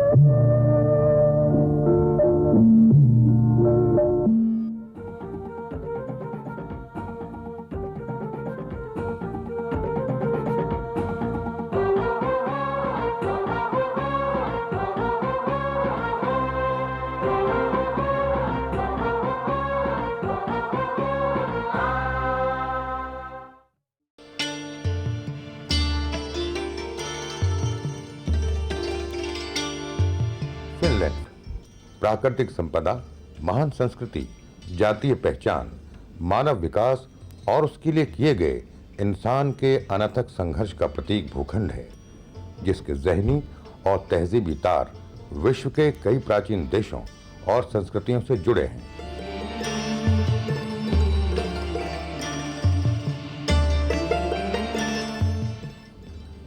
Finland प्राकृतिक संपदा, महान संस्कृति, जातीय पहचान, मानव विकास और उसके लिए किए गए इंसान के अनथक संघर्ष का प्रतीक भूखंड है, जिसके ज़हनी और तहजीबी तार विश्व के कई प्राचीन देशों और संस्कृतियों से जुड़े हैं।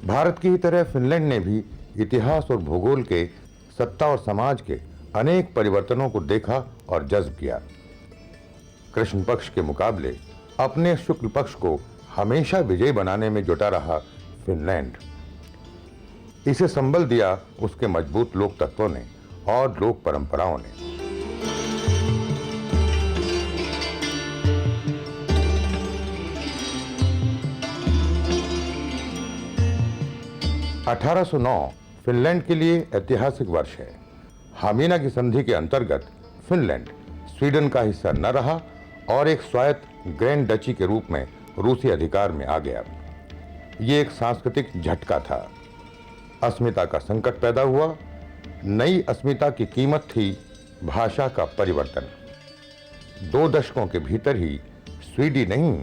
भारत की ही तरह फिनलैंड ने भी इतिहास और भूगोल के, सत्ता और समाज के अनेक परिवर्तनों को देखा और जज्ब किया। कृष्ण पक्ष के मुकाबले अपने शुक्ल पक्ष को हमेशा विजयी बनाने में जुटा रहा फिनलैंड, इसे संबल दिया उसके मजबूत लोक तत्वों ने और लोक परंपराओं ने। (1809) फिनलैंड के लिए ऐतिहासिक वर्ष है। हामिना की संधि के अंतर्गत फिनलैंड स्वीडन का हिस्सा न रहा और एक स्वायत्त ग्रैंड डची के रूप में रूसी अधिकार में आ गया। ये एक सांस्कृतिक झटका था। अस्मिता का संकट पैदा हुआ। नई अस्मिता की कीमत थी भाषा का परिवर्तन। 2 दशकों के भीतर ही स्वीडी नहीं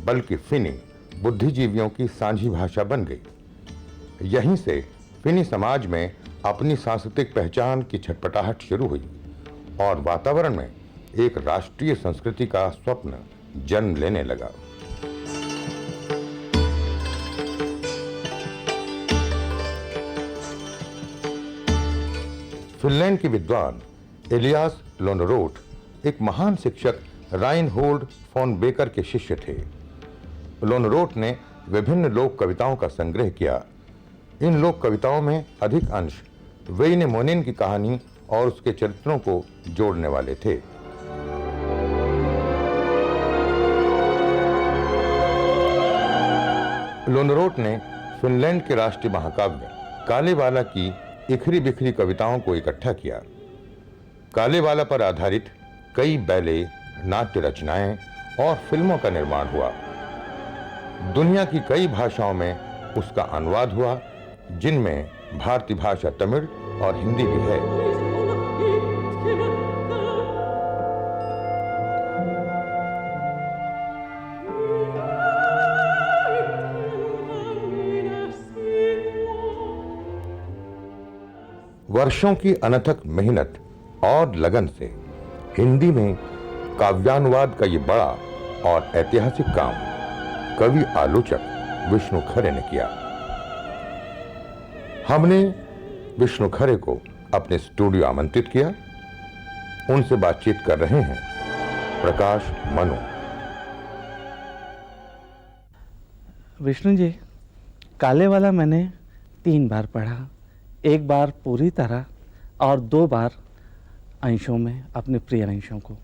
बल्कि फिनी बुद्धिजीवियों की साझी भाषा बन गई। यहीं से फिनी समाज में अपनी सांस्कृतिक पहचान की छटपटाहट शुरू हुई और वातावरण में एक राष्ट्रीय संस्कृति का स्वप्न जन्म लेने लगा। फिनलैंड के विद्वान एलियास लोनरोट एक महान शिक्षक राइनहोल्ड फॉन बेकर के शिष्य थे। लोनरोट ने विभिन्न लोक कविताओं का संग्रह किया। इन लोक कविताओं में अधिक अंश वेइनेमोनिन की कहानी और उसके चरित्रों को जोड़ने वाले थे। लोनरोट ने फिनलैंड के राष्ट्रीय महाकाव्य कालेवाला की इखरी बिखरी कविताओं को इकट्ठा किया। कालेवाला पर आधारित कई बैले, नाट्य रचनाएं और फिल्मों का निर्माण हुआ। दुनिया की कई भाषाओं में उसका अनुवाद हुआ, जिनमें भारतीय भाषा तमिल और हिंदी भी है। वर्षों की अनथक मेहनत और लगन से हिंदी में काव्यानुवाद का ये बड़ा और ऐतिहासिक काम कवि आलोचक विष्णु खरे ने किया। हमने विष्णु खरे को अपने स्टूडियो आमंत्रित किया। उनसे बातचीत कर रहे हैं प्रकाश मनु। विष्णु जी, कालेवाला मैंने 3 बार पढ़ा। 1 बार पूरी तरह और 2 बार अंशों में, अपने प्रिय अंशों को।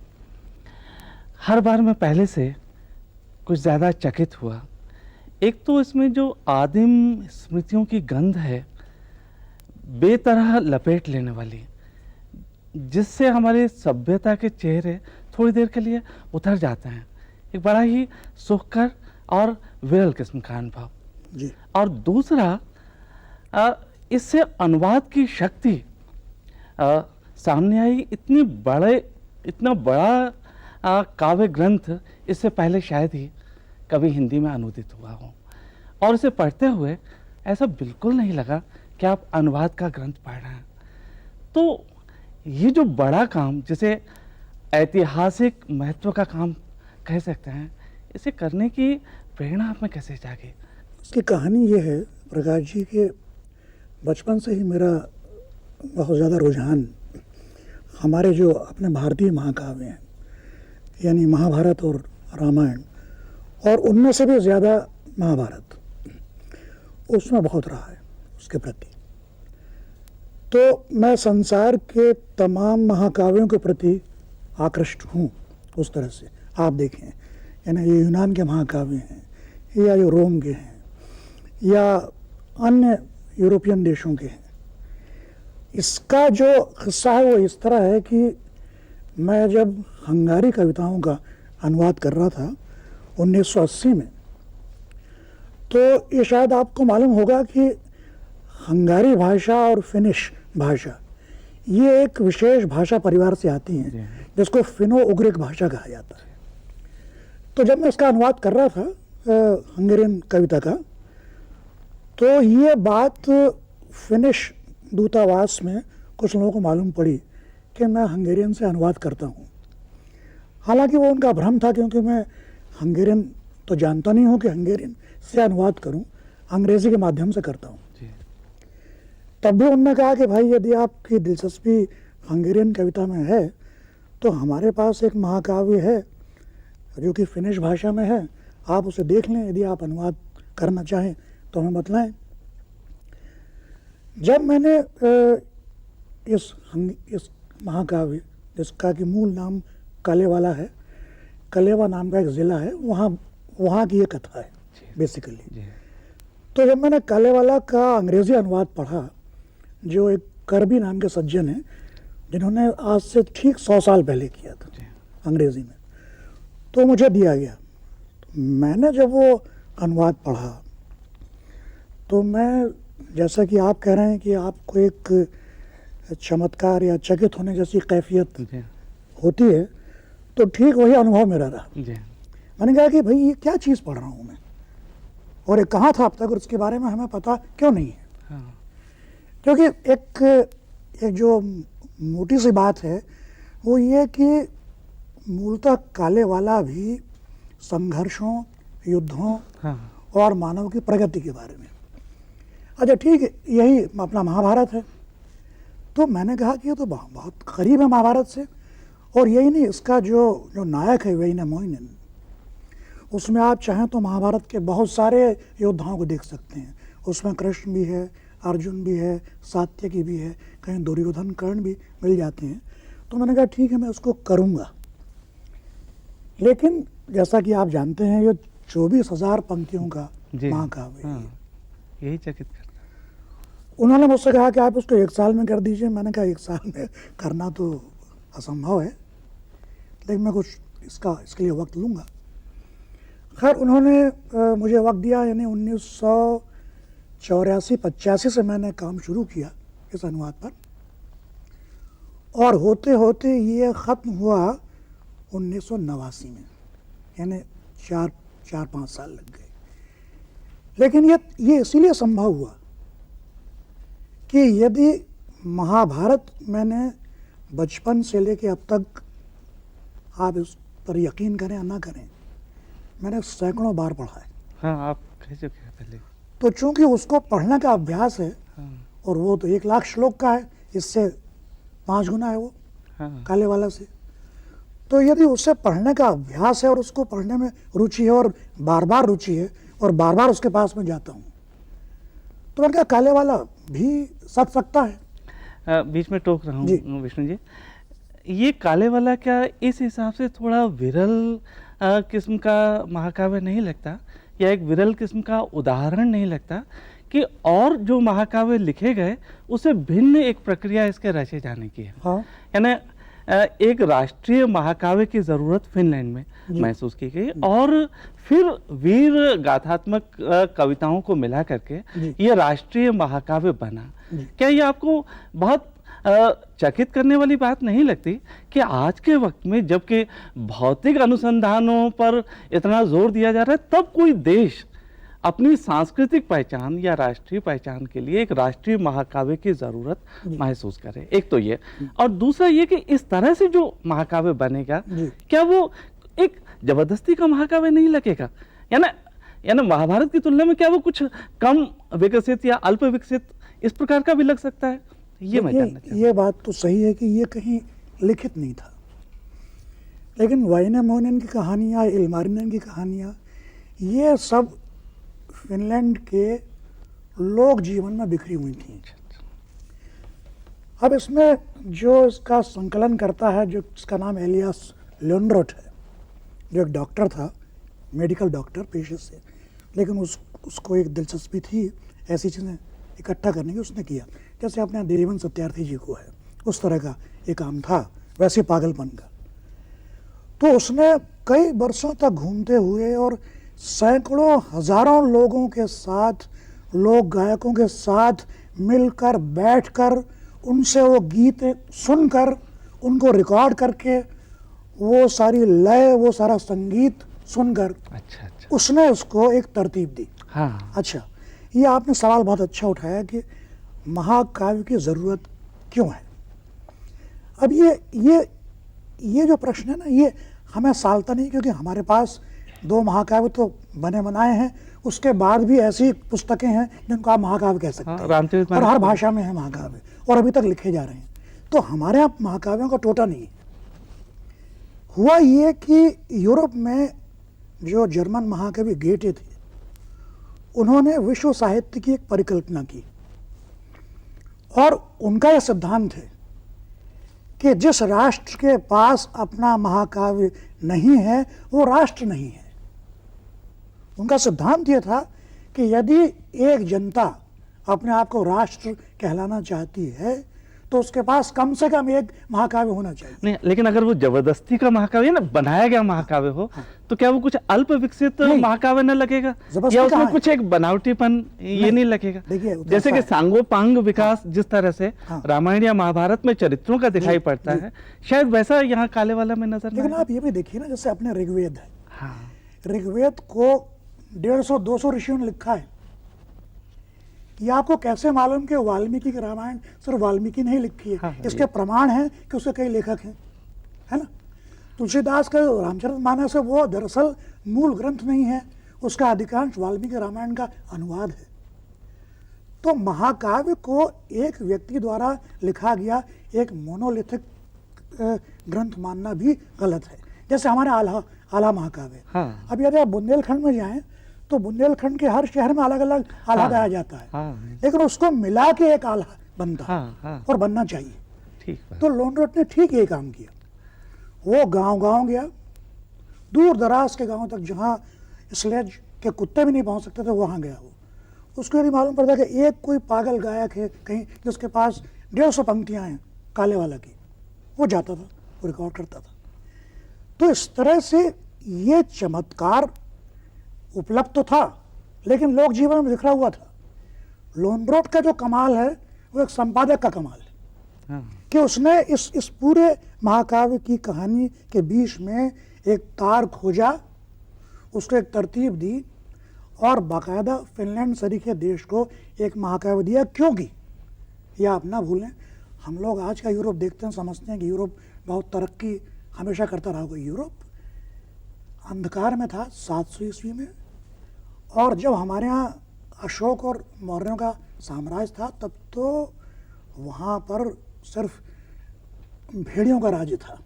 हर बार मैं पहले से कुछ ज़्यादा चकित हुआ। एक तो इसमें जो आदिम स्मृतियों की गंध है, बेतरह लपेट लेने वाली, जिससे हमारे सभ्यता के चेहरे थोड़ी देर के लिए उतर जाते हैं। एक बड़ा ही सुखकर और विरल किस्म का अनुभव जी। और दूसरा, इससे अनुवाद की शक्ति सामने आई। इतना बड़ा काव्य ग्रंथ इससे पहले शायद ही कभी हिंदी में अनुदित हुआ हो, और इसे पढ़ते हुए ऐसा बिल्कुल नहीं लगा कि आप अनुवाद का ग्रंथ पढ़ रहे हैं। तो ये जो बड़ा काम, जिसे ऐतिहासिक महत्व का काम कह सकते हैं, इसे करने की प्रेरणा आप में कैसे जागी? इसकी कहानी ये है प्रकाश जी के बचपन से ही मेरा बहुत ज़्यादा रुझान हमारे जो अपने भारतीय महाकाव्य हैं, यानी महाभारत और रामायण, और उनमें से भी ज़्यादा महाभारत, उसमें बहुत रहा है उसके प्रति। तो मैं संसार के तमाम महाकाव्यों के प्रति आकृष्ट हूँ उस तरह से। आप देखें, यानी ये यूनान के महाकाव्य हैं या जो रोम के हैं या अन्य यूरोपियन देशों के हैं, इसका जो किस्सा है वो इस तरह है कि मैं जब हंगारी कविताओं का अनुवाद कर रहा था 1980 में, तो ये शायद आपको मालूम होगा कि हंगारी भाषा और फिनिश भाषा ये एक विशेष भाषा परिवार से आती हैं जिसको फिनो उग्रिक भाषा कहा जाता है। तो जब मैं इसका अनुवाद कर रहा था हंगेरियन कविता का, तो ये बात फिनिश दूतावास में कुछ लोगों को मालूम पड़ी कि मैं हंगेरियन से अनुवाद करता हूँ। हालांकि वो उनका भ्रम था, क्योंकि मैं हंगेरियन तो जानता नहीं हूँ कि हंगेरियन से अनुवाद करूँ, अंग्रेज़ी के माध्यम से करता हूँ। तब भी उन्होंने कहा कि भाई यदि आपकी दिलचस्पी हंगेरियन कविता में है तो हमारे पास एक महाकाव्य है जो कि फिनिश भाषा में है, आप उसे देख लें, यदि आप अनुवाद करना चाहें तो हमें बतलाएं। जब मैंने इस महाकाव्य, जिसका कि मूल नाम कलेवाला है, कलेवा नाम का एक ज़िला है, वहाँ की ये कथा है बेसिकली। तो जब मैंने कलेवाला का अंग्रेज़ी अनुवाद पढ़ा, जो एक करबी नाम के सज्जन हैं जिन्होंने आज से ठीक 100 साल पहले किया था अंग्रेज़ी में, तो मुझे दिया गया। मैंने जब वो अनुवाद पढ़ा तो मैं, जैसा कि आप कह रहे हैं कि आपको एक चमत्कार या चकित होने जैसी कैफियत होती है, तो ठीक वही अनुभव मेरा रहा। मैंने कहा कि भाई ये क्या चीज़ पढ़ रहा हूँ मैं, और ये कहाँ था अब तक, और इसके बारे में हमें पता क्यों नहीं है। क्योंकि एक जो मोटी सी बात है वो ये कि मूलतः कालेवाला भी संघर्षों, युद्धों और मानव की प्रगति के बारे में। अच्छा ठीक है, यही अपना महाभारत है। तो मैंने कहा कि ये तो बहुत करीब है महाभारत से। और यही नहीं, इसका जो नायक है वैनामोइनेन, उसमें आप चाहें तो महाभारत के बहुत सारे योद्धाओं को देख सकते हैं। उसमें कृष्ण भी है, अर्जुन भी है, सात्यकी भी है, कहीं दुर्योधन, कर्ण भी मिल जाते हैं। तो मैंने कहा ठीक है, मैं उसको करूँगा। लेकिन जैसा कि आप जानते हैं, ये 24,000 पंक्तियों का महाकाव्य है। यही चकित करता। उन्होंने मुझसे कहा कि आप उसको 1 साल में कर दीजिए। मैंने कहा 1 साल में करना तो असंभव है, लेकिन मैं कुछ इसके लिए वक्त लूँगा। खैर उन्होंने मुझे वक्त दिया, यानी 1984-85 से मैंने काम शुरू किया इस अनुवाद पर, और होते होते ये ख़त्म हुआ 1989 में, यानी 4-5 साल लग गए। लेकिन ये इसीलिए संभव हुआ कि यदि महाभारत मैंने बचपन से लेके अब तक, आप इस पर यकीन करें या ना करें, मैंने सैकड़ों बार पढ़ा है। हाँ, आप कह चुके हैं पहले। तो चूंकि उसको पढ़ने का अभ्यास है, और वो तो 1 लाख श्लोक का है, इससे 5 गुना है वो कालेवाला से। तो यदि उससे पढ़ने का अभ्यास है और उसको पढ़ने में रुचि है और बार बार रुचि है और बार बार उसके पास में जाता हूँ, तो मैंने कहा कालेवाला भी सच सकता है। बीच में टोक रहा हूँ विष्णु जी, ये कालेवाला क्या इस हिसाब से थोड़ा विरल किस्म का महाकाव्य नहीं लगता, या एक विरल किस्म का उदाहरण नहीं लगता कि और जो महाकाव्य लिखे गए उससे भिन्न एक प्रक्रिया इसके रचे जाने की है? हाँ। यानी एक राष्ट्रीय महाकाव्य की ज़रूरत फिनलैंड में महसूस की गई, और फिर वीर गाथात्मक कविताओं को मिला करके ये राष्ट्रीय महाकाव्य बना। क्या ये आपको बहुत चकित करने वाली बात नहीं लगती कि आज के वक्त में, जबकि भौतिक अनुसंधानों पर इतना जोर दिया जा रहा है, तब कोई देश अपनी सांस्कृतिक पहचान या राष्ट्रीय पहचान के लिए एक राष्ट्रीय महाकाव्य की ज़रूरत महसूस करे? एक तो ये, और दूसरा ये कि इस तरह से जो महाकाव्य बनेगा, क्या वो एक जबरदस्ती का महाकाव्य नहीं लगेगा? यानी महाभारत की तुलना में क्या वो कुछ कम विकसित या अल्प विकसित इस प्रकार का भी लग सकता है? ये मैं जानना चाहता हूं। ये बात तो सही है कि ये कहीं लिखित नहीं था, लेकिन वैनामोइनेन की कहानियाँ, इल्मारिनेन की कहानियाँ, ये सब फिनलैंड के लोक जीवन में बिखरी हुई थी। अब इसमें जो इसका संकलन करता है, जो इसका नाम एलियास लोनड्रोट है, जो एक डॉक्टर था, मेडिकल डॉक्टर पेशे से, लेकिन उसको एक दिलचस्पी थी ऐसी चीज़ें इकट्ठा करने की, उसने किया। जैसे अपने देवन सत्यार्थी जी को है, उस तरह का एक काम था, वैसे पागलपन का। तो उसने कई वर्षों तक घूमते हुए और सैकड़ों हजारों लोगों के साथ, लोक गायकों के साथ मिलकर बैठकर उनसे वो गीत सुनकर, उनको रिकॉर्ड करके, वो सारी लय, वो सारा संगीत सुनकर अच्छा अच्छा। उसने उसको एक तरतीब दी। हाँ अच्छा, ये आपने सवाल बहुत अच्छा उठाया कि महाकाव्य की ज़रूरत क्यों है। अब ये जो प्रश्न है ना, ये हमें सालता नहीं, क्योंकि हमारे पास 2 महाकाव्य तो बने बनाए हैं, उसके बाद भी ऐसी पुस्तकें हैं जिनको आप महाकाव्य कह सकते हैं, रामचरित और हर भाषा में है महाकाव्य, और अभी तक लिखे जा रहे हैं। तो हमारे यहाँ महाकाव्यों का टोटा नहीं है। हुआ ये कि यूरोप में जो जर्मन महाकवि गेटे थे, उन्होंने विश्व साहित्य की एक परिकल्पना की, और उनका यह सिद्धांत है कि जिस राष्ट्र के पास अपना महाकाव्य नहीं है वो राष्ट्र नहीं है। उनका सिद्धांत यह था कि यदि एक जनता अपने आप को राष्ट्र कहलाना चाहती है तो उसके पास कम से कम एक महाकाव्य होना चाहिए। नहीं, लेकिन अगर वो जबरदस्ती का महाकाव्य ना, बनाया गया महाकाव्य हो, तो क्या वो कुछ अल्प विकसित महाकाव्य न लगेगा, या उसमें कुछ एक बनावटीपन ये नहीं लगेगा? देखिए, जैसे कि सांगोपांग विकास जिस तरह से रामायण या महाभारत में चरित्रों का दिखाई पड़ता है, शायद वैसा यहाँ कालेवाला में नजर नहीं। लेकिन आप ये भी देखिए ना, जैसे अपने ऋग्वेद है, हाँ, ऋग्वेद को 150-200 ऋषियों ने लिखा है। ये आपको कैसे मालूम कि वाल्मीकि की रामायण सिर्फ वाल्मीकि ने ही लिखी है? इसके प्रमाण हैं कि उसके कई लेखक हैं, है ना। तुलसीदास का रामचरितमानस है, वो दरअसल मूल ग्रंथ नहीं है, उसका अधिकांश वाल्मीकि रामायण का अनुवाद है। तो महाकाव्य को एक व्यक्ति द्वारा लिखा गया एक मोनोलिथिक ग्रंथ मानना भी गलत है। जैसे हमारे आला महाकाव्य, अब यदि आप बुंदेलखंड में जाएं तो बुंदेलखंड के हर शहर में अलग अलग आला गाया जाता है, लेकिन उसको मिला के एक आला बनता है, और बनना चाहिए। ठीक। तो लोनड्रोट ने ठीक ये काम किया। वो गांव-गांव गया, दूर दराज के गांव तक, जहां स्लेज के कुत्ते भी नहीं पहुंच सकते थे, वहां गया वो। उसको यदि मालूम पड़ता कि एक कोई पागल गायक है कहीं जिसके पास 150 पंक्तियां हैं कालेवाला की, वो जाता था, वो रिकॉर्ड करता था। तो इस तरह से ये चमत्कार उपलब्ध तो था, लेकिन लोक जीवन में बिखरा हुआ था। लोनड्रोट का जो कमाल है वो एक संपादक का कमाल है, कि उसने इस पूरे महाकाव्य की कहानी के बीच में एक तार खोजा, उसको एक तरतीब दी, और बाकायदा फिनलैंड सरीखे देश को एक महाकाव्य दिया। क्योंकि यह आप ना भूलें, हम लोग आज का यूरोप देखते हैं, समझते हैं कि यूरोप बहुत तरक्की हमेशा करता रहा होगा। यूरोप अंधकार में था 700 ईस्वी में, और जब हमारे यहाँ अशोक और मौर्यों का साम्राज्य था, तब तो वहाँ पर सिर्फ भेड़ियों का राज्य था,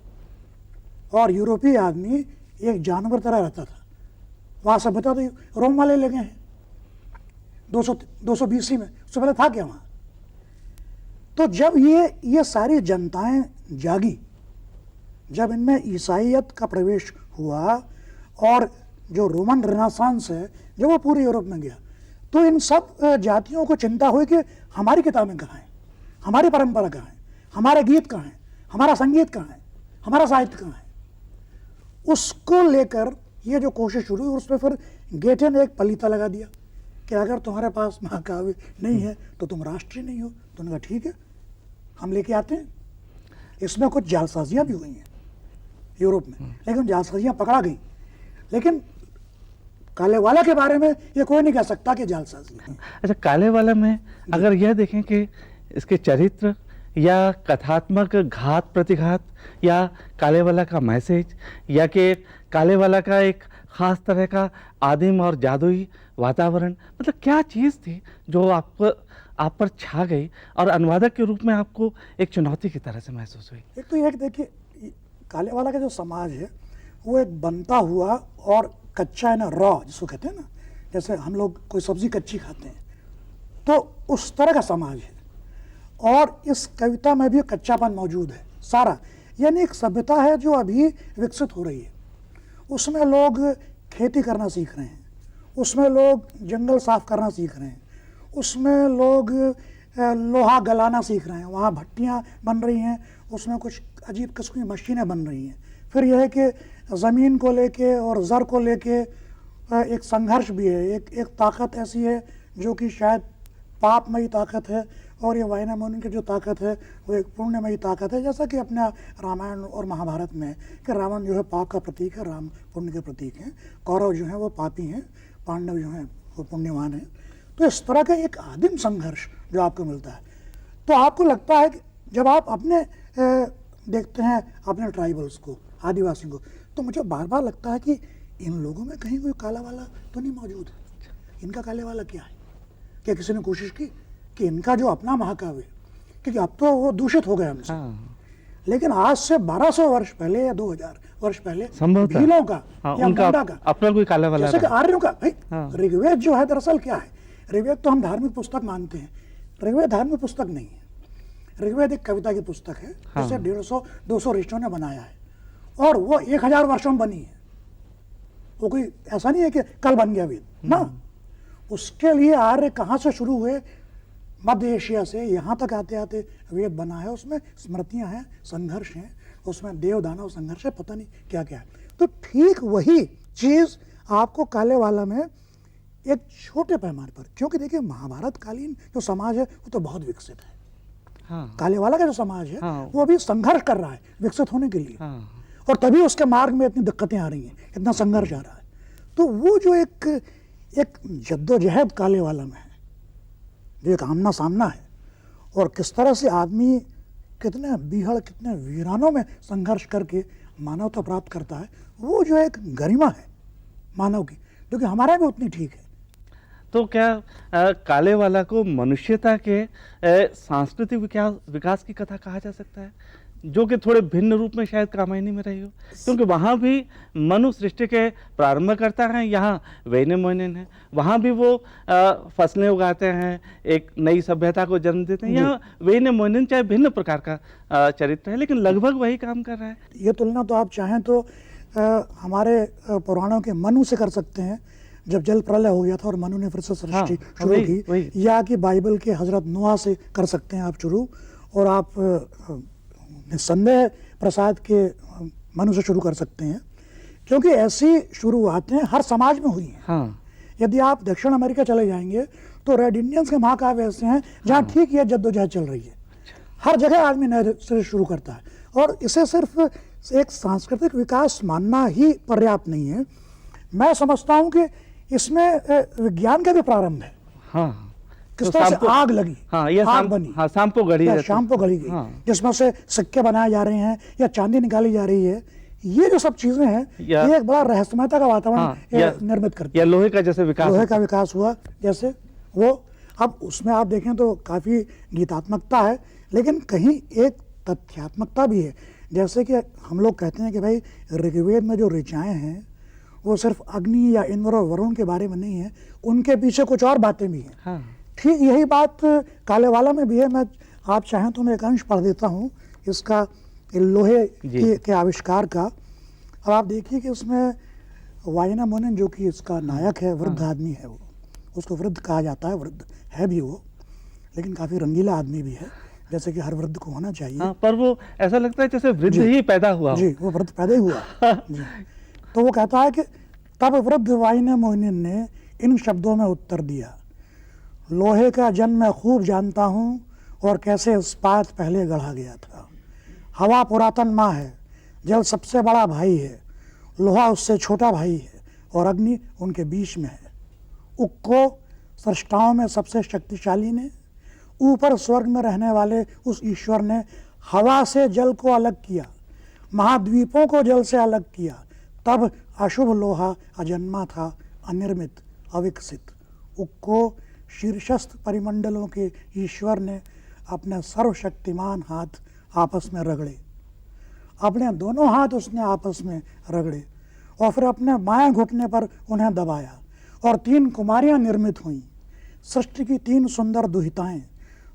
और यूरोपीय आदमी एक जानवर तरह रहता था। वहाँ सभ्यता तो रोम वाले लगे हैं 200 BC में, उससे पहले था क्या वहाँ? तो जब ये सारी जनताएं जागी, जब इनमें ईसाईयत का प्रवेश हुआ, और जो रोमन रेनेसांस है जो वो पूरे यूरोप में गया, तो इन सब जातियों को चिंता हुई कि हमारी किताबें कहाँ हैं, हमारी परंपरा कहाँ है, हमारे गीत कहाँ हैं, हमारा संगीत कहाँ है, हमारा साहित्य कहाँ है। उसको लेकर ये जो कोशिश शुरू हुई, उसमें फिर गेटे ने एक पलीता लगा दिया कि अगर तुम्हारे पास महाकाव्य नहीं है तो तुम राष्ट्रीय नहीं हो। तो उन्होंने कहा ठीक है, हम लेके आते हैं। इसमें कुछ जालसाजियाँ भी हुई हैं यूरोप में, लेकिन जालसाजियाँ पकड़ा गई। लेकिन कालेवाला के बारे में ये कोई नहीं कह सकता कि जालसाजी है। अच्छा, कालेवाला में अगर यह देखें कि इसके चरित्र या कथात्मक घात प्रतिघात, या कालेवाला का मैसेज, या कि कालेवाला का एक खास तरह का आदिम और जादुई वातावरण, मतलब क्या चीज़ थी जो आप पर छा गई और अनुवादक के रूप में आपको एक चुनौती की तरह से महसूस हुई? एक तो ये देखिए, कालेवाला का जो समाज है वो एक बनता हुआ और कच्चा है ना, रॉ जिसको कहते हैं ना, जैसे हम लोग कोई सब्जी कच्ची खाते हैं, तो उस तरह का समाज है। और इस कविता में भी कच्चापन मौजूद है सारा, यानी एक सभ्यता है जो अभी विकसित हो रही है। उसमें लोग खेती करना सीख रहे हैं, उसमें लोग जंगल साफ करना सीख रहे हैं, उसमें लोग लोहा गलाना सीख रहे हैं, वहाँ भट्टियाँ बन रही हैं, उसमें कुछ अजीब किस्म की मशीनें बन रही हैं। फिर यह है कि ज़मीन को लेके और ज़र को लेके एक संघर्ष भी है, एक ताकत ऐसी है जो कि शायद पापमयी ताकत है, और ये वाइनामोनियन की जो ताकत है वो एक पुण्यमयी ताकत है। जैसा कि अपने रामायण और महाभारत में कि रावण जो है पाप का प्रतीक है, राम पुण्य के प्रतीक हैं, कौरव जो हैं वो पापी हैं, पांडव जो हैं वो पुण्यवान हैं। तो इस तरह का एक आदिम संघर्ष जो आपको मिलता है। तो आपको लगता है कि जब आप अपने देखते हैं अपने ट्राइबल्स को, आदिवासियों को, तो मुझे बार बार लगता है कि इन लोगों में कहीं कोई काला वाला तो नहीं मौजूद है। इनका काले वाला क्या है? क्या किसी ने कोशिश की कि इनका जो अपना महाकाव्य, क्योंकि अब तो वो दूषित हो गए हमसे, लेकिन आज से 1200 वर्ष पहले या 2000 वर्ष पहले भीलों का या मुंडा का अपना कोई काला वाला, जैसे कि आर्यों का भाई ऋग्वेद जो है दरअसल क्या है? ऋग्वेद तो हम धार्मिक पुस्तक मानते हैं, ऋग्वेद धार्मिक पुस्तक नहीं है। ऋग्वेद एक कविता की पुस्तक है जिसे 150-200 ऋषियों ने बनाया है, और वो 1000 वर्षों में बनी है। वो कोई ऐसा नहीं है कि कल बन गया वेद ना। उसके लिए आर्य कहाँ से शुरू हुए? मध्य एशिया से यहाँ तक आते आते वेद बना है। उसमें स्मृतियाँ हैं, संघर्ष हैं, उसमें देव दानव संघर्ष है, पता नहीं क्या क्या है। तो ठीक वही चीज़ आपको कालेवाला में एक छोटे पैमाने पर, क्योंकि देखिए महाभारत कालीन जो समाज है वो तो बहुत विकसित है। कालेवाला का जो समाज है वो अभी संघर्ष कर रहा है विकसित होने के लिए, और तभी उसके मार्ग में इतनी दिक्कतें आ रही हैं, इतना संघर्ष आ रहा है। तो वो जो एक जद्दोजहद कालेवाला में है, जो एक आमना सामना है, और किस तरह से आदमी कितने बीहड़, कितने वीरानों में संघर्ष करके मानवता प्राप्त करता है, वो जो एक गरिमा है मानव की, जो कि हमारे भी उतनी ठीक है। तो क्या कालेवाला को मनुष्यता के सांस्कृतिक विकास की कथा कहा जा सकता है, जो कि थोड़े भिन्न रूप में शायद कामायनी में रही हो? क्योंकि वहाँ भी मनु सृष्टि के प्रारंभ करता है, यहाँ वैनेमोनियन है, वहाँ भी वो फसलें उगाते हैं, एक नई सभ्यता को जन्म देते हैं। यहाँ वैनेमोनियन चाहे भिन्न प्रकार का चरित्र है, लेकिन लगभग वही काम कर रहा है। ये तुलना तो आप चाहें तो हमारे पुराणों के मनु से कर सकते हैं, जब जल प्रलय हो गया था और मनु ने फिर से सृष्टि शुरू की, या कि बाइबल के हजरत नूह से कर सकते हैं आप शुरू, और आप निस्संदेह प्रसाद के मनु से शुरू कर सकते हैं, क्योंकि ऐसी शुरुआतें हर समाज में हुई हैं। यदि आप दक्षिण अमेरिका चले जाएंगे तो रेड इंडियंस के महाकाव्य ऐसे हैं जहाँ ठीक ये जद्दोजहद चल रही है। हर जगह आदमी नए से शुरू करता है, और इसे सिर्फ एक सांस्कृतिक विकास मानना ही पर्याप्त नहीं है। मैं समझता हूँ कि इसमें विज्ञान का भी प्रारंभ है। किस तरह से आग लगी, आग बनी, शाम्पू गढ़ी गई, जिसमें से सिक्के बनाए जा रहे हैं या चांदी निकाली जा रही है। ये जो सब चीजें हैं ये एक बड़ा रहस्यमयता का वातावरण निर्मित करती है। लोहे का जैसे विकास, लोहे का विकास हुआ जैसे वो, अब उसमें आप देखें तो काफी गीतात्मकता है, लेकिन कहीं एक तथ्यात्मकता भी है। जैसे कि हम लोग कहते हैं कि भाई ऋग्वेद में जो ऋचाएं हैं वो सिर्फ अग्नि या इंद्र और वरुण के बारे में नहीं है, उनके पीछे कुछ और बातें भी हैं। ठीक यही बात कालेवाला में भी है। मैं आप चाहें तो मैं एक अंश पढ़ देता हूँ इसका, लोहे के आविष्कार का। अब आप देखिए कि उसमें वाइनामोनियन जो कि इसका नायक है, वृद्ध आदमी है, वो उसको वृद्ध कहा जाता है, वृद्ध है भी वो, लेकिन काफ़ी रंगीला आदमी भी है, जैसे कि हर वृद्ध को होना चाहिए। पर वो ऐसा लगता है जैसे वृद्ध ही पैदा हुआ। जी, वो वृद्ध पैदा ही हुआ। जी। तो वो कहता है कि तब वृद्ध वाइनामोनियन ने इन शब्दों में उत्तर दिया, लोहे का जन्म मैं खूब जानता हूँ और कैसे इस्पात पहले गढ़ा गया था। हवा पुरातन माँ है, जल सबसे बड़ा भाई है, लोहा उससे छोटा भाई है, और अग्नि उनके बीच में है। उक्को सृष्टाओं में सबसे शक्तिशाली ने, ऊपर स्वर्ग में रहने वाले उस ईश्वर ने हवा से जल को अलग किया, महाद्वीपों को जल से अलग किया। तब अशुभ लोहा अजन्मा था, अनिर्मित, अविकसित। उक्को शीर्षस्थ परिमंडलों के ईश्वर ने अपने सर्वशक्तिमान हाथ आपस में रगड़े, अपने दोनों हाथ उसने आपस में रगड़े, और फिर अपने बाएं घुटने पर उन्हें दबाया, और 3 कुमारियां निर्मित हुईं। सृष्टि की 3 सुंदर दुहिताएं,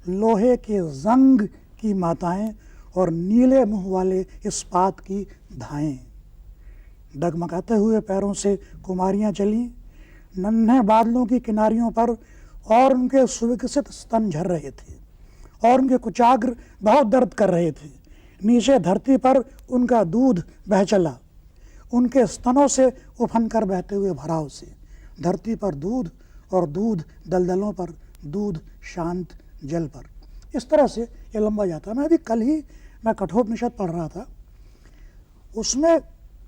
लोहे के जंग की माताएं और नीले मुंह वाले इस्पात की धाएं। डगमगाते हुए पैरों से कुमारियां चली नन्हे बादलों की किनारियों पर, और उनके सुविकसित स्तन झर रहे थे और उनके कुचाग्र बहुत दर्द कर रहे थे। नीचे धरती पर उनका दूध बह चला, उनके स्तनों से उफन कर बहते हुए भराव से। धरती पर दूध और दूध दलदलों पर, दूध शांत जल पर। इस तरह से ये लंबा जाता है। मैं अभी कल ही मैं कठोपनिषद पढ़ रहा था, उसमें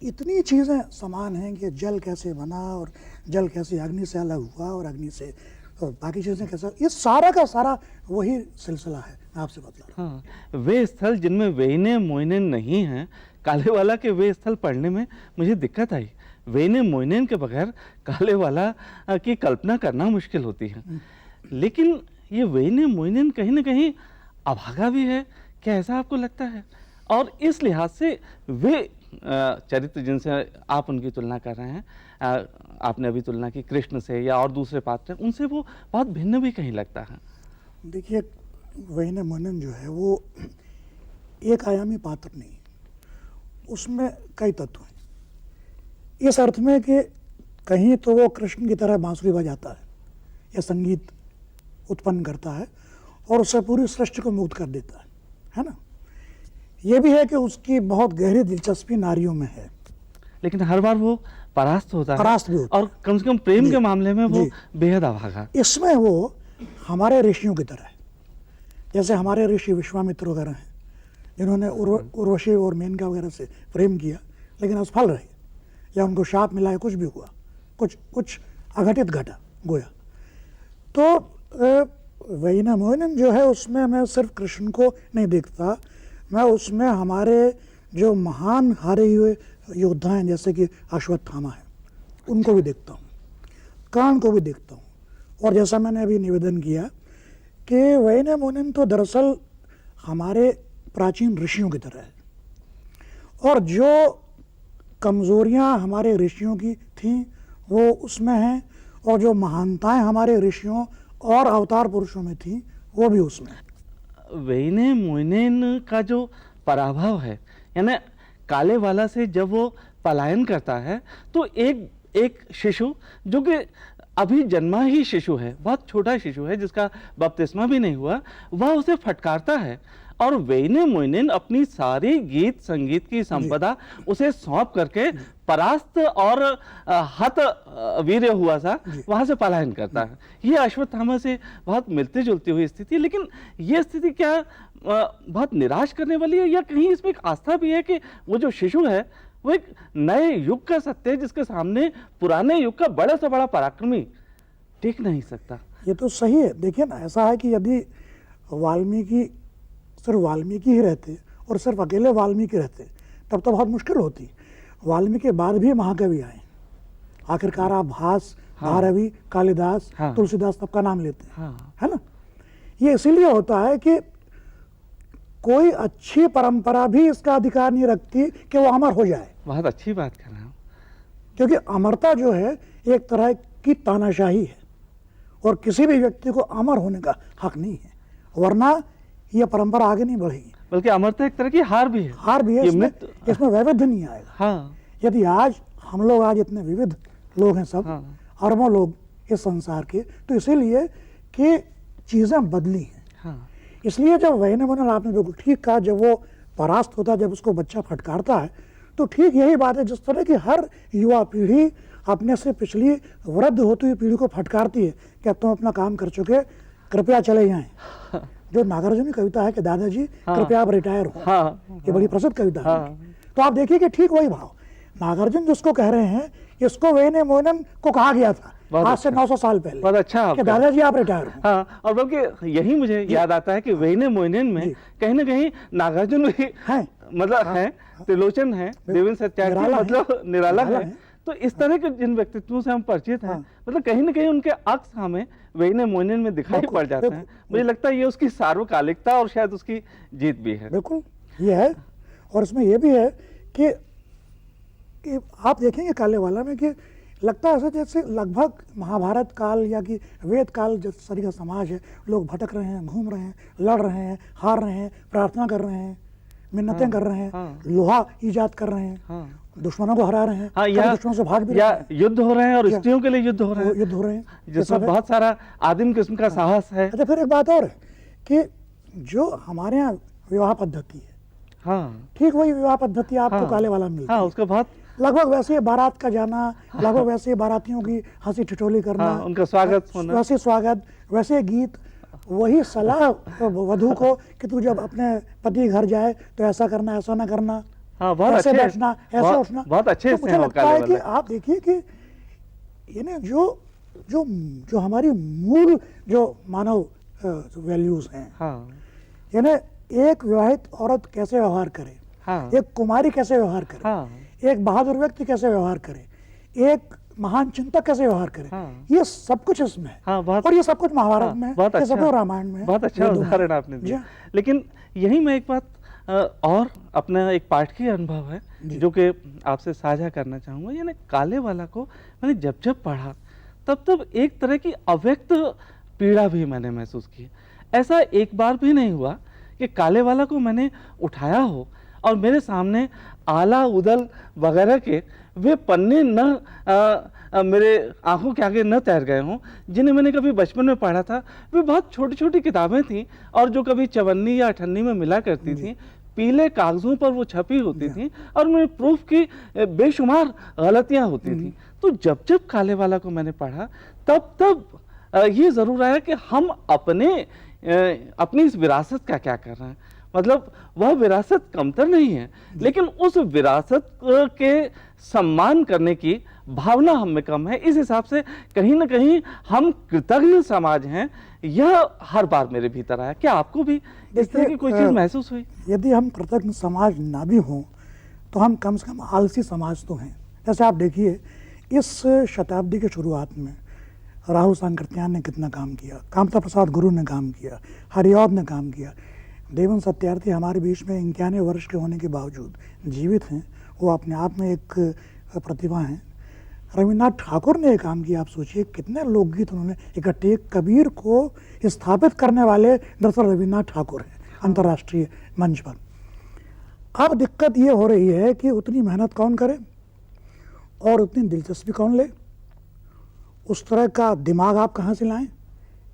इतनी चीज़ें समान हैं कि जल कैसे बना और जल कैसे अग्नि से अलग हुआ और अग्नि से और बाकी चीज़ें कैसे, ये सारा का सारा वही सिलसिला है। मैं आपसे बतला रहा हूँ। हाँ, वे स्थल जिनमें वेने मोइनेन नहीं हैं, कालेवाला के वे स्थल पढ़ने में मुझे दिक्कत आई। वेने मोइनेन के बगैर कालेवाला की कल्पना करना मुश्किल होती है। लेकिन ये वेने मोइनेन कहीं ना कहीं अभागा भी है, क्या ऐसा आपको लगता है? और इस लिहाज से वे चरित्र जिनसे आप उनकी तुलना कर रहे हैं, आपने अभी तुलना की कृष्ण से या और दूसरे पात्र, उनसे वो बहुत भिन्न भी कहीं लगता है। देखिए, वेने मोइनेन जो है वो एक आयामी पात्र नहीं, उसमें कई तत्व हैं। इस अर्थ में कि कहीं तो वो कृष्ण की तरह बांसुरी बजाता है या संगीत उत्पन्न करता है और उससे पूरी सृष्टि को मुक्त कर देता है ना। ये भी है कि उसकी बहुत गहरी दिलचस्पी नारियों में है, लेकिन हर बार वो परास्त होता है, परास्त भी होता और कम से कम प्रेम जी, के मामले में वो जी। बेहद अभागा। इसमें वो हमारे ऋषियों की तरह है। जैसे हमारे ऋषि विश्वामित्र वगैरह हैं, जिन्होंने उर्वशी और मेनका वगैरह से प्रेम किया लेकिन असफल रहे, या उनको शाप मिला है, कुछ भी हुआ, कुछ अघटित घटा गोया। तो वेने मोइनेन जो है उसमें मैं सिर्फ कृष्ण को नहीं देखता, मैं उसमें हमारे जो महान हारे हुए योद्धा हैं जैसे कि अश्वत्थामा है, उनको भी देखता हूँ, कर्ण को भी देखता हूँ। और जैसा मैंने अभी निवेदन किया कि वेने मोइनेन तो दरअसल हमारे प्राचीन ऋषियों की तरह है, और जो कमज़ोरियाँ हमारे ऋषियों की थीं वो उसमें हैं, और जो महानताएं हमारे ऋषियों और अवतार पुरुषों में थीं वो भी उसमें है। वेने मोइनेन का जो पराभव है, यानी कालेवाला से जब वो पलायन करता है तो एक शिशु जो कि अभी जन्मा ही शिशु है, बहुत छोटा शिशु है जिसका बपतिस्मा भी नहीं हुआ, वह उसे फटकारता है। और वेने मोइनेन अपनी सारी गीत संगीत की संपदा उसे सौंप करके परास्त और हत वीर्य हुआ सा वहां से पलायन करता है। ये अश्वत्थामा से बहुत मिलती जुलती हुई स्थिति है, लेकिन ये स्थिति क्या बहुत निराश करने वाली है, या कहीं इसमें एक आस्था भी है कि वो जो शिशु है वो एक नए युग का सत्य है जिसके सामने पुराने युग का बड़े से बड़ा पराक्रमी टिक नहीं सकता। ये तो सही है। देखिए ना, ऐसा है कि यदि वाल्मीकि सिर्फ वाल्मीकि ही रहते और सिर्फ अकेले वाल्मीकि रहते तब तो बहुत मुश्किल होती। वाल्मीकि के बाद भी महाकवि आए, आखिरकार आप भास, भारवी, कालिदास, तुलसीदास सबका नाम लेते हैं, है ना। ये इसीलिए होता है कि कोई अच्छी परंपरा भी इसका अधिकार नहीं रखती कि वो अमर हो जाए। बहुत अच्छी बात कर रहे हो, क्योंकि अमरता जो है एक तरह की तानाशाही है और किसी भी व्यक्ति को अमर होने का हक नहीं है, वरना यह परंपरा आगे नहीं बढ़ेगी। बल्कि अमरता एक तरह की हार भी है। हार भी है, इसमें वैविध्य नहीं आएगा। हाँ। यदि आज हम लोग आज इतने विविध लोग हैं, सब अरबों लोग इस संसार के, तो इसीलिए कि चीज़ें बदली हैं। हाँ। इसलिए जब वेने मोइनेन, आपने बिल्कुल ठीक कहा, जब वो परास्त होता है, जब उसको बच्चा फटकारता है, तो ठीक यही बात है जिस तरह की हर युवा पीढ़ी अपने से पिछली वृद्ध होती हुई पीढ़ी को फटकारती है कि अब तुम अपना काम कर चुके, कृपया चले जाएं। जो नागार्जुन की कविता है कि दादाजी कृपया आप रिटायर हो, ये बड़ी प्रसिद्ध कविता है। तो आप देखिए कि ठीक वही भाव नागार्जुन जिसको कह रहे हैं, इसको वेने मोइनेन को कहा गया था आज से 900 साल पहले। बहुत अच्छा कि दादाजी आप रिटायर हो। हाँ, और बल्कि यही मुझे याद आता है कि वेने मोइनेन में कहीं ना कहीं नागार्जुन भी है, मतलब है, त्रिलोचन है, देवेंद्र सत्यार्थी मतलब निराला है। तो इस तरह के जिन व्यक्तित्वों से हम परिचित हैं, मतलब कहीं ना कहीं उनके अक्स हमें वेने मोइनेन में दिखाई पड़ जाते हैं। मुझे लगता है ये उसकी सार्वकालिकता और शायद उसकी जीत भी है। बिल्कुल ये है। और इसमें ये भी है कि आप देखेंगे कालेवाला में कि लगता है ऐसे जैसे लगभग महाभारत काल या कि वेद काल जिस तरह का समाज है, लोग भटक रहे हैं, घूम रहे हैं, लड़ रहे हैं, हार रहे हैं, प्रार्थना कर रहे हैं, मिन्नतें कर रहे हैं, हाँ। लोहा ईजाद कर रहे हैं, हाँ दुश्मनों को हरा रहे हैं, हाँ, कभी या दुश्मनों से भाग भी या रहे हैं, युद्ध हो रहे हैं और या- स्त्रियों के लिए युद्ध हो रहे हैं, युद्ध हो रहे हैं, ये जिसमें सब है। बहुत सारा आदिम किस्म का साहस है। अच्छा, फिर एक बात और है कि जो हमारे यहाँ विवाह पद्धति है, हाँ ठीक वही विवाह पद्धति आपको हाँ काले वाला मिलती हाँ, है। उसका बहुत लगभग वैसे ही बारात का जाना, लगभग वैसे ही बारातियों की हंसी ठिठोली करना, हाँ, उनका स्वागत होना। वैसे स्वागत, वैसे गीत, वही सलाह वधू को कि तू जब अपने पति के घर जाए तो ऐसा करना, ऐसा ना करना, हाँ, बहुत ऐसे अच्छे, बैठना, ऐसे बहुत- उठना। बहुत अच्छे तो से मुझे हैं वो लगता काले है कि वाले। आप देखिए कि यानी जो जो जो हमारी मूल जो मानव वैल्यूज हैं, हाँ यानी एक विवाहित औरत कैसे व्यवहार करे, हाँ एक कुमारी कैसे व्यवहार करे, हाँ एक बहादुर व्यक्ति कैसे व्यवहार करे, एक महान चिंतक कैसे व्यवहार करे, हाँ। ये सब कुछ इसमें है। हाँ, बहुत- और ये सब कुछ महाभारत हाँ, में है, बहुत ये अच्छा, सब कुछ रामायण में है, बहुत अच्छा वेदों में उदाहरण है। आपने जी दिया। हाँ। लेकिन यही मैं एक बात और अपना एक पाठकीय अनुभव है जी। जो कि आपसे साझा करना चाहूँगा। यानी काले वाला को मैंने जब जब पढ़ा तब एक तरह की अव्यक्त पीड़ा भी मैंने महसूस की। ऐसा एक बार भी नहीं हुआ कि काले वाला को मैंने उठाया हो और मेरे सामने आला उदल वगैरह के वे पन्ने मेरे आंखों के आगे न तैर गए हों जिन्हें मैंने कभी बचपन में पढ़ा था। वे बहुत छोटी छोटी किताबें थीं और जो कभी चवन्नी या अठन्नी में मिला करती थीं, पीले कागजों पर वो छपी होती थी और मेरे प्रूफ की बेशुमार गलतियां होती थी। तो जब जब काले वाला को मैंने पढ़ा तब ये ज़रूर आया कि हम अपनी इस विरासत का क्या कर रहे हैं। मतलब वह विरासत कमतर नहीं है, लेकिन उस विरासत के सम्मान करने की भावना हम में कम है। इस हिसाब से कहीं ना कहीं हम कृतज्ञ समाज हैं, यह हर बार मेरे भीतर आया। क्या आपको भी इस तरह की कोई चीज़ महसूस हुई? यदि हम कृतज्ञ समाज ना भी हों तो हम कम से कम आलसी समाज तो हैं। जैसे आप देखिए, इस शताब्दी के शुरुआत में राहुल सांकृत्यायन ने कितना काम किया, कामता प्रसाद गुरु ने काम किया, हरिऔध ने काम किया, देवन सत्यार्थी हमारे बीच में 91 वर्ष के होने के बावजूद जीवित हैं, वो अपने आप में एक प्रतिभा हैं। रविन्द्रनाथ ठाकुर ने एक काम किया, आप सोचिए कितने लोकगीत उन्होंने इकट्ठे। कबीर को स्थापित करने वाले दरअसल रविन्द्रनाथ ठाकुर हैं अंतर्राष्ट्रीय मंच पर। अब दिक्कत ये हो रही है कि उतनी मेहनत कौन करे और उतनी दिलचस्पी कौन ले, उस तरह का दिमाग आप कहाँ से लाएं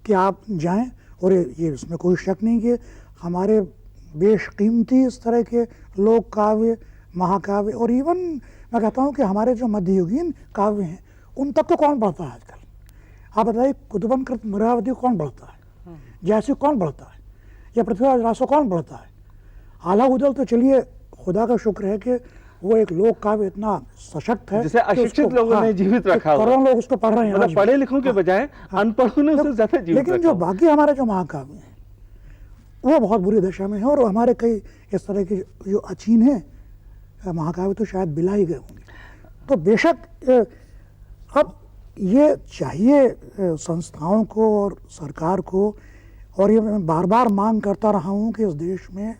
कि आप जाएं। और ये इसमें कोई शक नहीं कि हमारे बेशकीमती इस तरह के लोक काव्य, महाकाव्य और इवन मैं कहता हूँ कि हमारे जो मध्ययुगीन काव्य हैं उन तक तो कौन पढ़ता है आजकल। आप बताइए, कुतुबन कृत मरावती को कौन पढ़ता है, जैसी कौन पढ़ता है, या पृथ्वीराज रासो कौन पढ़ता है। आला उदल तो चलिए खुदा का शुक्र है कि वो एक लोक काव्य इतना सशक्त है जिसे कि अशिक्षित उसको- लोगों ने हाँ, जीवित रखा हुआ। करोड़ों लोग उसको पढ़ रहे हैं आज मतलब भी। पढ़े लिखों के बजाय अनपढ़ों ने उसे ज्यादा जीवित लेकिन रखा जो हुआ। बाकी हमारे जो महाकाव्य हैं वो बहुत बुरी दशा में है। और हमारे कई इस तरह की जो अचीन है महाकाव्य तो शायद बिला ही गए होंगे। तो बेशक अब ये चाहिए संस्थाओं को और सरकार को, और ये मैं बार बार मांग करता रहा हूँ कि इस देश में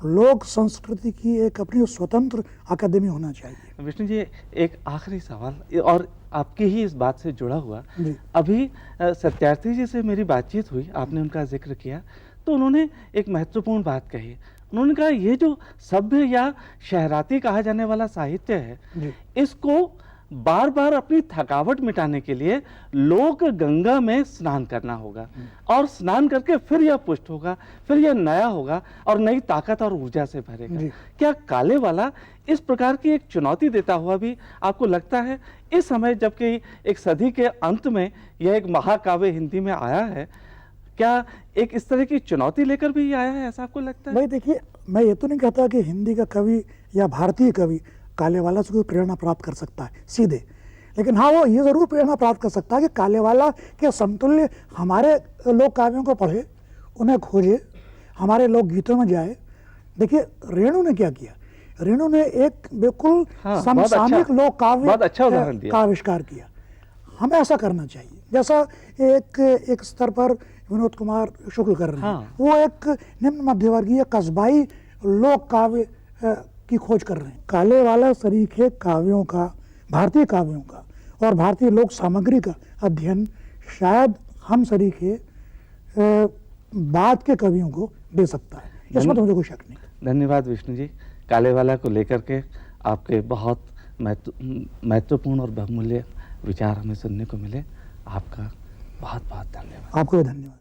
लोक संस्कृति की एक अपनी स्वतंत्र अकादमी होना चाहिए। विष्णु जी, एक आखिरी सवाल और आपकी ही इस बात से जुड़ा हुआ। जी। अभी सत्यार्थी जी से मेरी बातचीत हुई, आपने उनका जिक्र किया तो उन्होंने एक महत्वपूर्ण बात कही। उन्होंने कहा ये जो सभ्य या शहराती कहा जाने वाला साहित्य है, जी। इसको बार बार अपनी थकावट मिटाने के लिए लोक गंगा में स्नान करना होगा और स्नान करके फिर यह पुष्ट होगा, फिर यह नया होगा और नई ताकत और ऊर्जा से भरेगा। जी। क्या काले वाला इस प्रकार की एक चुनौती देता हुआ भी आपको लगता है इस समय, जबकि एक सदी के अंत में यह एक महाकाव्य हिंदी में आया है, क्या एक इस तरह की चुनौती लेकर भी आया है, ऐसा आपको लगता है? भाई देखिए, मैं ये तो नहीं कहता कि हिंदी का कवि या भारतीय कवि कालेवाला से कोई प्रेरणा प्राप्त कर सकता है सीधे, लेकिन हाँ वो ये ज़रूर प्रेरणा प्राप्त कर सकता है कि कालेवाला के समतुल्य हमारे लोक काव्यों को पढ़े, उन्हें खोजे, हमारे लोक गीतों में जाए। देखिए रेणु ने क्या किया, रेणु ने एक बिल्कुल हाँ, बहुत समसामयिक अच्छा- लोक काव्य बहुत अच्छा उदाहरण दिया। का आविष्कार किया। हमें ऐसा करना चाहिए जैसा एक स्तर पर विनोद कुमार शुक्ल कर रहे हैं। हाँ। वो एक निम्न मध्यवर्गीय कस्बाई लोक काव्य की खोज कर रहे हैं। काले वाला सरीखे काव्यों का, भारतीय काव्यों का और भारतीय लोक सामग्री का अध्ययन शायद हम सरीखे बाद के कवियों को दे सकता है, इसमें तो मुझे कोई शक नहीं। धन्यवाद विष्णु जी। कालेवाला को लेकर के आपके बहुत महत्वपूर्ण और बहुमूल्य विचार हमें सुनने को मिले। आपका बहुत बहुत धन्यवाद। आपको भी धन्यवाद।